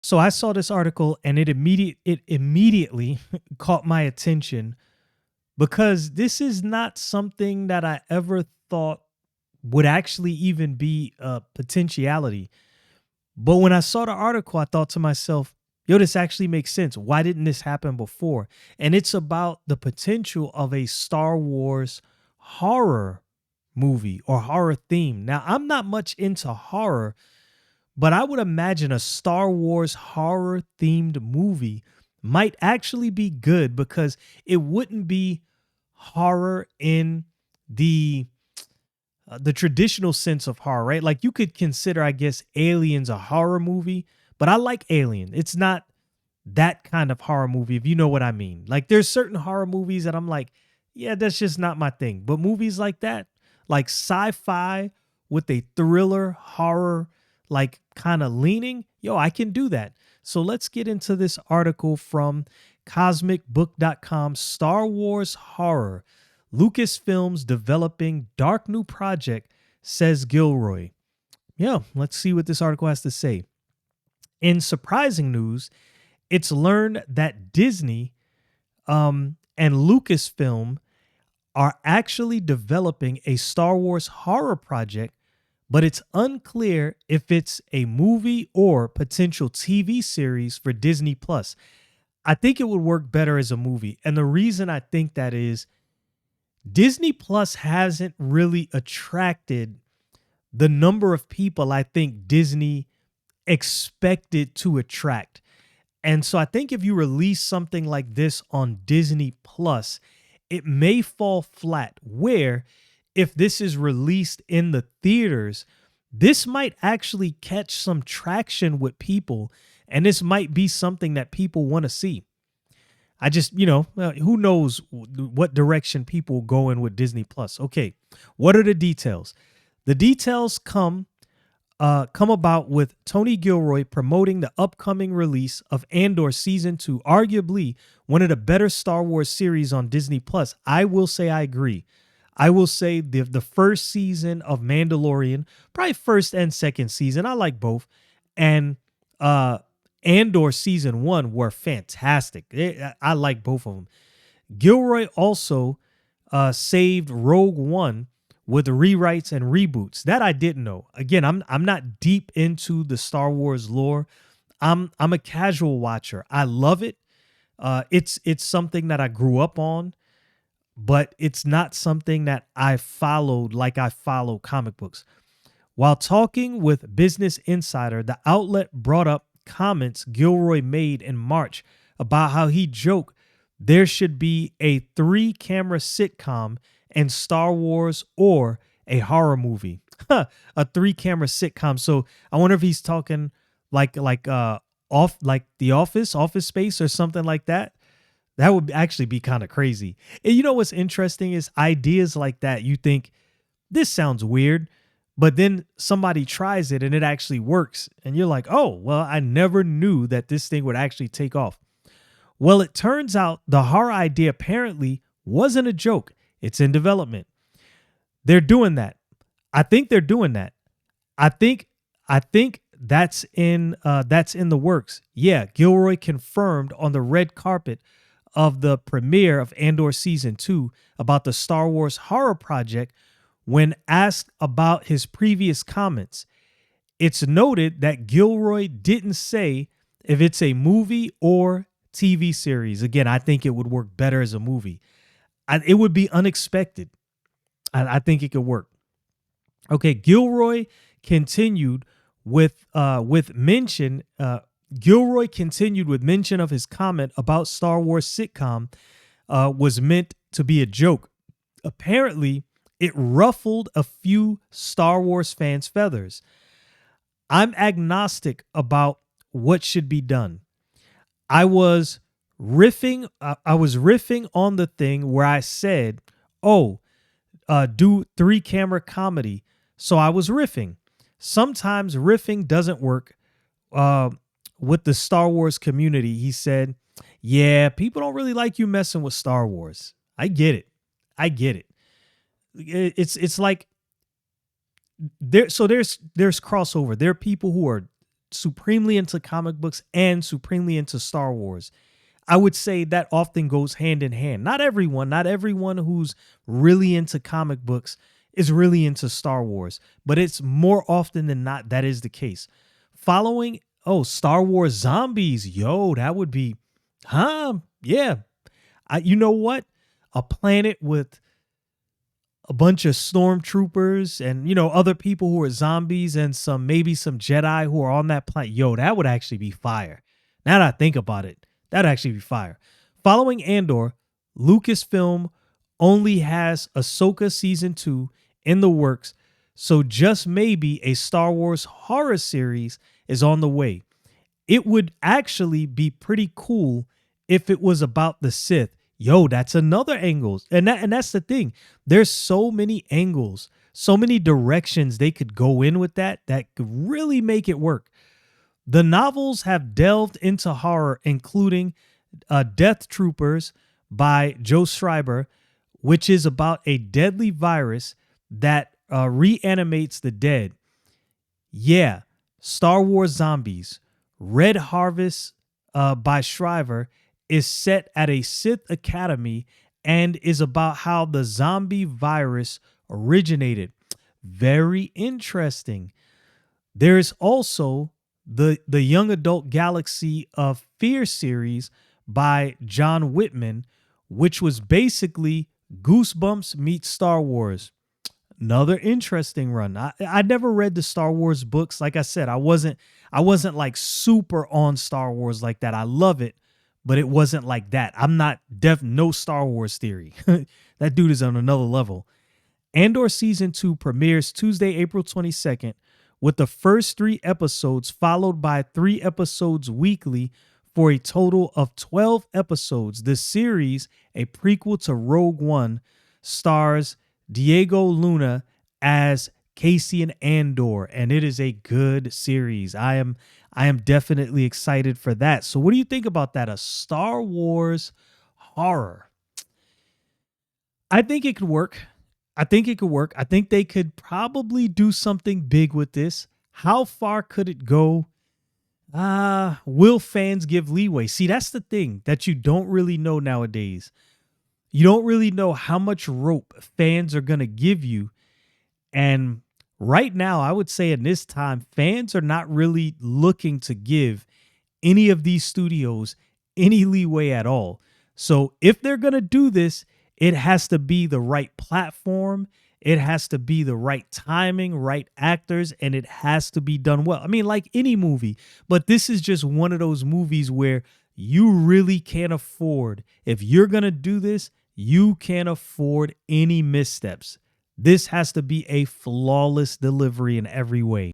So I saw this article and it immediately caught my attention because this is not something that I ever thought would actually even be a potentiality. But when I saw the article, I thought to myself, yo, this actually makes sense. Why didn't this happen before? And it's about the potential of a Star Wars horror movie or horror theme. Now, I'm not much into horror, but I would imagine a Star Wars horror themed movie might actually be good because it wouldn't be horror in the the traditional sense of horror, right? Like you could consider, I guess, Aliens a horror movie, but I like Alien. It's not that kind of horror movie, if you know what I mean. Like there's certain horror movies that I'm like, yeah, that's just not my thing. But movies like that, like sci-fi with a thriller horror, like kind of leaning, yo, I can do that. So let's get into this article from cosmicbook.com, Star Wars horror. Lucasfilm's developing dark new project, says Gilroy. Yeah, let's see what this article has to say. In surprising news, it's learned that Disney and Lucasfilm are actually developing a Star Wars horror project, but it's unclear if it's a movie or potential TV series for Disney Plus. I think it would work better as a movie. And the reason I think that is Disney Plus hasn't really attracted the number of people I think Disney expected to attract. And so I think if you release something like this on Disney Plus, it may fall flat. Where if this is released in the theaters, this might actually catch some traction with people, and this might be something that people want to see. I just, who knows what direction people go in with Disney Plus. Okay, what are the details? The details come about with Tony Gilroy promoting the upcoming release of Andor season 2, arguably one of the better Star Wars series on Disney Plus. I will say I agree. I will say the first season of Mandalorian, probably first and second season, I like both, and Andor season 1 were fantastic. I like both of them. Gilroy also saved Rogue One with rewrites and reboots. That I didn't know. Again, I'm not deep into the Star Wars lore. I'm a casual watcher. I love it. It's something that I grew up on, but it's not something that I followed like I follow comic books. While talking with Business Insider, the outlet brought up comments Gilroy made in March about how he joked there should be a 3-camera sitcom and Star Wars or a horror movie. A 3-camera sitcom. So I wonder if he's talking off like The Office Space or something like that. That would actually be kind of crazy. And you know what's interesting is ideas like that. You think this sounds weird, but then somebody tries it and it actually works. And you're like, oh, well, I never knew that this thing would actually take off. Well, it turns out the horror idea apparently wasn't a joke. It's in development. They're doing that. I think they're doing that. I think that's in the works. Yeah, Gilroy confirmed on the red carpet of the premiere of Andor season 2 about the Star Wars horror project when asked about his previous comments. It's noted that Gilroy didn't say if it's a movie or TV series. Again, I think it would work better as a movie. It would be unexpected. I think it could work. Okay, Gilroy continued with mention. Gilroy continued with mention of his comment about Star Wars sitcom was meant to be a joke. Apparently, it ruffled a few Star Wars fans' feathers. I'm agnostic about what should be done. I was riffing on the thing where I said, "Oh, do 3-camera comedy." So I was riffing. Sometimes riffing doesn't work with the Star Wars community. He said, "Yeah, people don't really like you messing with Star Wars. I get it. I get it. It's like there. So there's crossover. There are people who are supremely into comic books and supremely into Star Wars. I would say that often goes hand in hand. Not everyone who's really into comic books is really into Star Wars, but it's more often than not that is the case. Following, oh, Star Wars zombies, yo, that would be, huh? Yeah. You know what? A planet with a bunch of stormtroopers and other people who are zombies and maybe some Jedi who are on that planet. Yo, that would actually be fire. Now that I think about it, that'd actually be fire. Following Andor, Lucasfilm only has Ahsoka season 2 in the works, so just maybe a Star Wars horror series is on the way. It would actually be pretty cool if it was about the Sith. Yo, that's another angle. And that's the thing. There's so many angles, so many directions they could go in with that could really make it work. The novels have delved into horror, including Death Troopers by Joe Schreiber, which is about a deadly virus that reanimates the dead. Yeah, Star Wars Zombies. Red Harvest by Shriver is set at a Sith academy and is about how the zombie virus originated. Very interesting. There is also the young adult Galaxy of Fear series by John Whitman, which was basically Goosebumps meets Star Wars. Another interesting run. I never read the Star Wars books. Like I said, I wasn't like super on Star Wars like that. I love it, but it wasn't like that. I'm not no Star Wars theory. That dude is on another level. Andor season 2 premieres Tuesday, April 22nd, with the first 3 episodes followed by 3 episodes weekly for a total of 12 episodes. The series, a prequel to Rogue One, stars Diego Luna as Cassian Andor, and it is a good series. I am definitely excited for that. So what do you think about that? A Star Wars horror. I think it could work. I think they could probably do something big with this. How far could it go? Will fans give leeway? See, that's the thing that you don't really know nowadays. You don't really know how much rope fans are going to give you. And right now, I would say in this time, fans are not really looking to give any of these studios any leeway at all. So if they're going to do this, it has to be the right platform. It has to be the right timing, right actors, and it has to be done well. I mean, like any movie, but this is just one of those movies where you really can't afford, if you're going to do this, you can't afford any missteps. This has to be a flawless delivery in every way.